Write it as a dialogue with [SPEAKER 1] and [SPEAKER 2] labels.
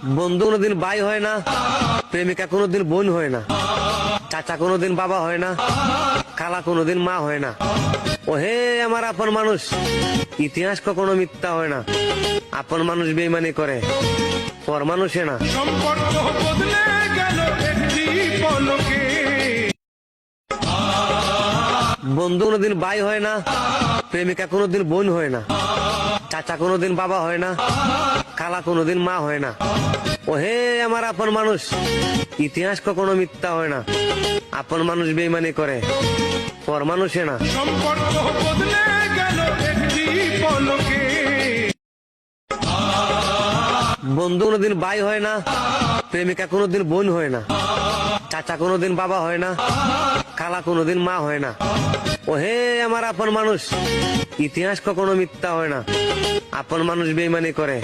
[SPEAKER 1] বন্ধু কোনোদিন ভাই হয় না, প্রেমিকা কোনোদিন বোন হয় না, চাচা কোনোদিন বাবা হয় না, খালা কোনোদিন মা হয় না। ও হে আমার আপন মানুষ, ইতিহাস কখনো মিথ্যা হয় না। আপন মানুষ বেইমানি করে, পর মানুষে না।
[SPEAKER 2] সম্পর্ক বদলে গেল একটি পলকে।
[SPEAKER 1] বন্ধু কোনোদিন ভাই হয় না, প্রেমিকা কোনোদিন বোন হয় না, চাচা কোনোদিন বাবা হয় না, খালা কোনোদিন মা হয় না। ও হে আমার আপন মানুষ, ইতিহাস কখনো মিথ্যা হয় না। আপন মানুষ বেইমানি করে, পর মানুষে না।
[SPEAKER 2] সম্পর্ক বদলে গেল একটি পলকে।
[SPEAKER 1] বন্ধু কোনোদিন ভাই হয় না, প্রেমিকা কোনোদিন বোন হয় না, চাচা কোনোদিন বাবা হয় না, খালা কোনোদিন মা হয় না। ও হে আমার আপন মানুষ, ইতিহাস কখনো মিথ্যা হয় না। আপন মানুষ বেইমানি করে,